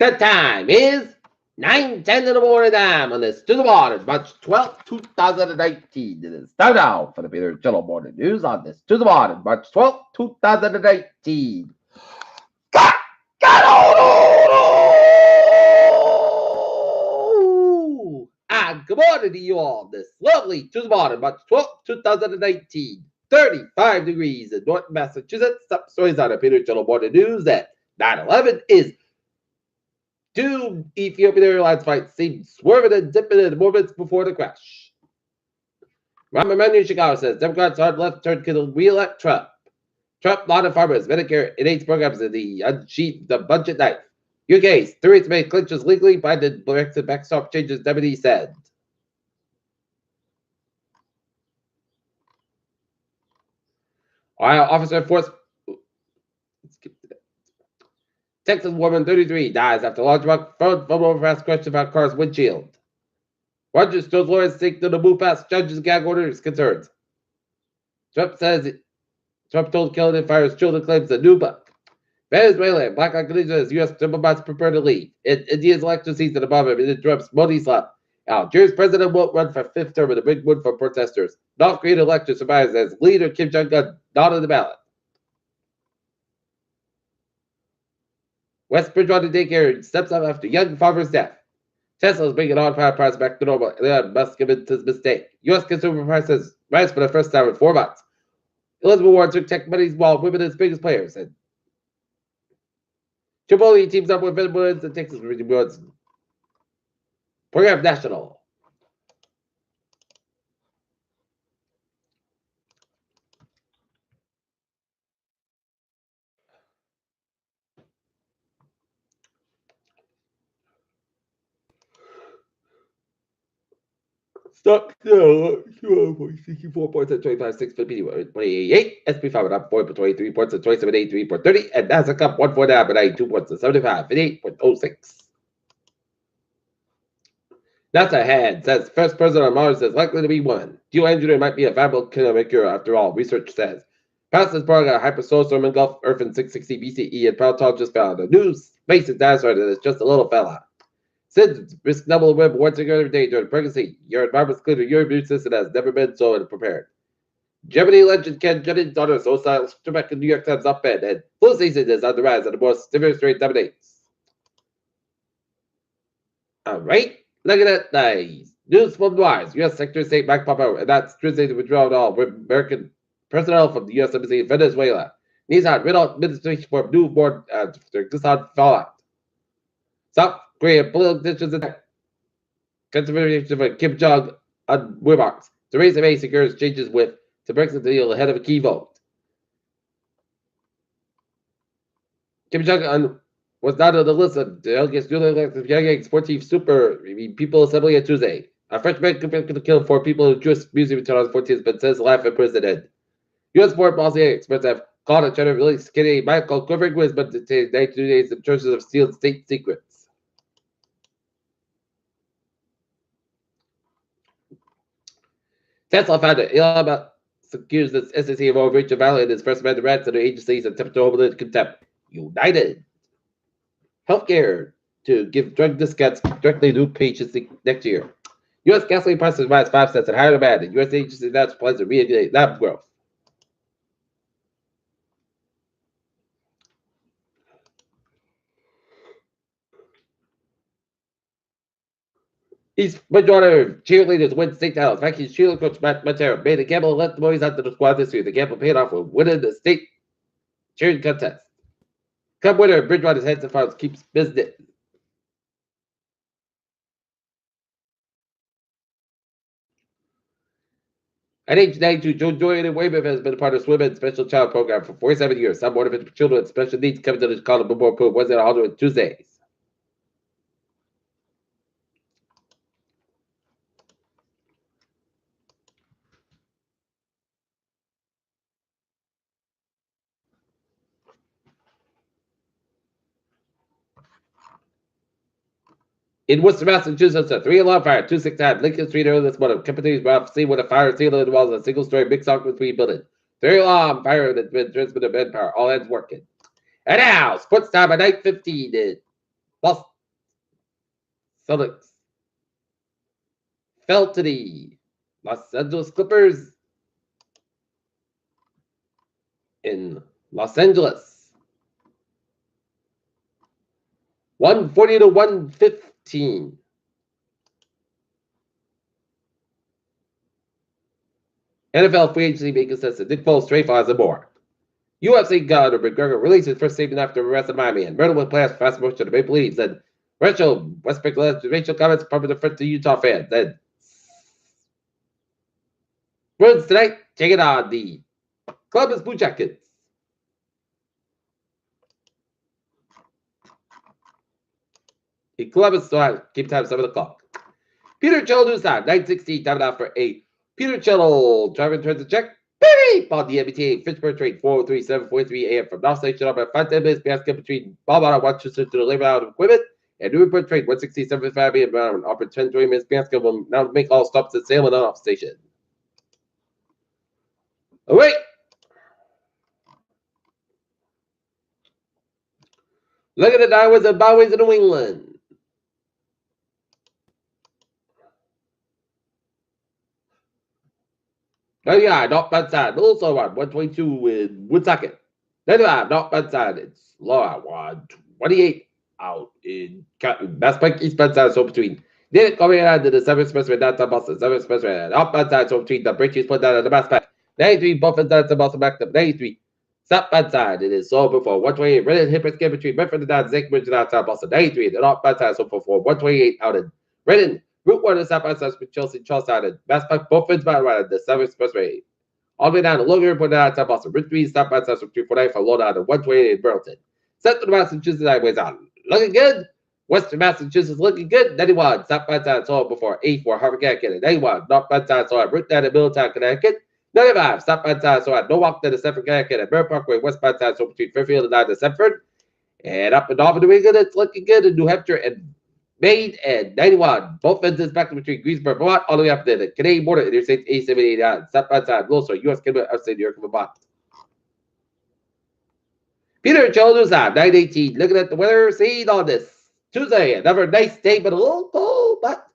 The time is 9:10 in the morning time on this To the Waters, March 12th, 2019. It is time now for the Peter Jello Morning News on this To the Waters, March 12th, 2019. And good morning to you all. This lovely To the Waters, March 12th, 2019. 35 degrees in North Massachusetts. Top stories on the Peter Jello Morning News at 9/11 is two Ethiopian Airlines flights seemed swerving and dipping in the moments before the crash. Rahm Emanuel Chicago says Democrats hard left turn to re-elect Trump. Trump lauded farmers, Medicare, and AIDS programs in the budget knife. UK's Theresa May clinches legally by the Brexit backstop changes, deputy said. Ohio officer forced. Texas woman 33 dies after large truck thrown from over fast question about car's windshield. Rogers told lawyers seek to move past judges' gag orders concerns. Trump told killing and fires children claims a new book. Venezuela and Black Indonesia as U.S. diplomats prepare to leave. In India's election season above him, it interrupts Modi's slap. Algeria's president won't run for fifth term in a big win for protesters. North Korean election survives as leader Kim Jong-un not on the ballot. West Bridgewater daycare steps up after young farmer's death. Tesla is bringing on-fire price back to normal. Elon Musk admits his mistake. U.S. consumer prices rise for the first time in 4 months. Elizabeth Warren took tech money while women are its biggest players. And Chipotle teams up with Venezuelans and Texas rewards. Program National. Stock 64 points at 25.6 for PD 28. SP 5 up 4.23 points at 27.83 for 30. And Nasdaq up 149.92 points at 75 58.06. NASA ahead says first person on Mars is likely to be one. Geoengineering might be a viable cure after all, research says. Past is pouring a hypersonic storm engulfed Earth in 660 BCE, and paleontologists found a new space dinosaur that is just a little fella. Since risk double web once every day during pregnancy, your environment's clear, your immune system has never been so prepared. Gemini legend Ken Jennings' daughter Sosa back in New York Times op-ed, and flu season is on the rise, and the most severe strain dominates. All right. Look at that, nice. News from Wise. U.S. Secretary of State Mike Pompeo announced Tuesday the withdrawal of all American personnel from the U.S. Embassy in Venezuela. Nissan riddled administration for new board after Nissan fallout. South Korea political tensions attack. Consideration for Kim Jong-un remarks. Theresa May secures changes with the Brexit deal ahead of a key vote. Kim Jong-un was not on the list of delegates newly elected Pyongyang's 14th Super People Assembly on Tuesday. A French man convicted to kill 4 people in a Jewish museum in 2014 but says life in prison ended. U.S. foreign policy experts have called on China to release Kennedy Michael quivering with but detained 92 days in charges of stealing state secrets. Tesla founder Elon Musk accused the SEC of overreach and violating his First Amendment rights under agencies and attempted to hold it in contempt. United Healthcare to give drug discounts directly to patients next year. U.S. gasoline prices rise 5 cents and higher demand, and U.S. agency announced plans to reignite lab growth. East Bridgewater cheerleaders win state titles. Vikings cheerleader coach Matt Montero made a gamble and let the boys out to the squad this year. The gamble paid off with winning the state cheering contest. Cup winner Bridgewater's heads and farms keeps business. At age 92, Joanne Weymouth has been a part of Women's Special Child Program for 47 years. Some one of its children with special needs coming to the Chicago Memorial Pool Wednesday and 100 Tuesdays. In Worcester, Massachusetts, a 3-alarm fire, 269 Lincoln Street earlier this morning. Companies were off scene with a fire ceiling involves a single-story mixed occupancy building. 3-alarm fire that's been transmitted manpower. All ends working. And now, sports time at 9:15 in Celtics fell to the Los Angeles Clippers in Los Angeles. 140 to 115. NFL free agency being consistent. Nick Foles, Trey Flowers, and more. UFC Conor McGregor released his first statement after arrest in Miami and Murder with plans for fast motion to Maple Leafs. And Westbrook led racial comments from the front to Utah fans. Then Bruins tonight, taking on the Columbus Blue Jackets. The Columbus still keep time 7 o'clock. Peter Chell news time, 9:16, time out for a Peter Chell driving towards the check. Beep on the MBTA Fitchburg train 43743 AM from North Station up at 5-10 minutes basket between Baltimore, Washington to the labor out of equipment. And Newport train 167.5 AM around up at 10-20 minutes basket will now make all stops at Salem and off station. Oh, wait. Look at the Diamonds and Bowies in New England. Oh yeah, not bad side. Also on 122 with Woonsocket. 95, not bad side. It's low at 128 out in Bass Pike East bad side, so between. Then coming out to the 7th Expressway downtown Boston, 7th Expressway, up bad side, so between the bridges put down at the Bass Pike. 93, Buffett downtown Boston back to 93. Stop bad side. It is so before 128. Reddit Hippers get between Bedford and down Zach Bridge downtown Boston. 93, and up bad side, so before 128 out in Reddit. Route 1 is South by South with Chelsea, Charlestown, and Bass Park, both ends by right at the 7th Expressway. All the way down to Logan, put down South Boston. Route 3, South by South with 349 for low down to 128 in Burlington. Central Massachusetts highways on. Looking good. Western Massachusetts looking good. 91, South by South, saw before 84, Harvard, Connecticut. 91, North by South, saw at Route 9 in Middletown, Connecticut. 95, South by South, saw at Norwalk to the Central, Connecticut. And Bear Parkway, West by South, so between Fairfield and down to Centford. And up and off of New England, it's looking good in New Hampshire and Maine and 91. Both ends is back between Greensboro, Vermont, all the way up to the Canadian border, Interstate A789, South by South, also U.S. Canada, upstate New York, Vermont. Peter Childers on 9:18. Looking at the weather scene on this Tuesday. Another nice day, but a little cold, but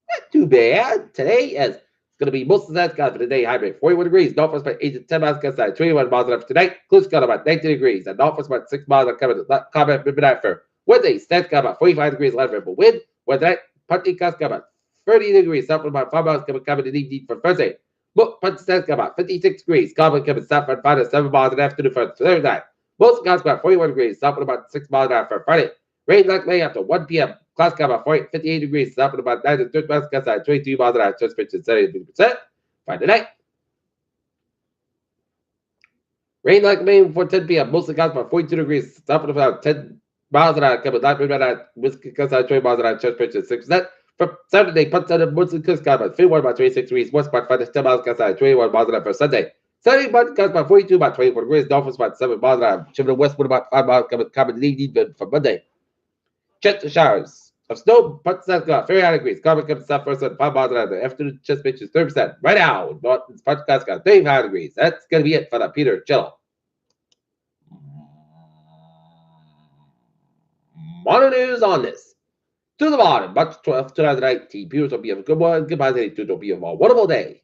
not too bad. Today is going to be most of that for the day. Hybrid 41 degrees. Northwest by 8 to 10 miles outside. 21 miles an hour for tonight. Close got about 19 degrees. And northwest about 6 miles an hour coming midnight for Wednesday. Stats got about 45 degrees. Light variable wind. Wednesday, punting cost got about 30 degrees. South about 5 miles coming in evening for Thursday. Book punch stats got about 56 degrees. Common coming south from 5 to 7 miles in the afternoon for Thursday night. Most costs about 41 degrees. South about 6 miles an hour for Friday. Rain likely after 1 p.m. Clouds got about 58 degrees. South about 9 to 30 miles outside. 22 miles an hour. Just pitching 70%. Friday night. Rain like May before 10 p.m. Mostly costs about 42 degrees. South about 10 miles an hour. Coming light wind at Wisconsin 20 miles an hour. Just pitching 6%. For Saturday, punch center mostly costs got about 51 about 26 degrees. West about 5 to 10 miles outside. 21 miles an hour for Sunday. Sunday, punch costs about 42 about 24 degrees. Dolphins about 7 miles an hour. Shifting westward about 5 miles coming lead for Monday. Check the showers of snow, punch stats got 39 degrees. Common comes south first at 5 miles an hour. The afternoon chest pitch is 30%. Right now, Norton's punch cost got 35 degrees. That's going to be it for the Peter Chill. Modern news on this. To the bottom, March 12th, 2019. Peter will be a good one. Goodbye, to be a wonderful day.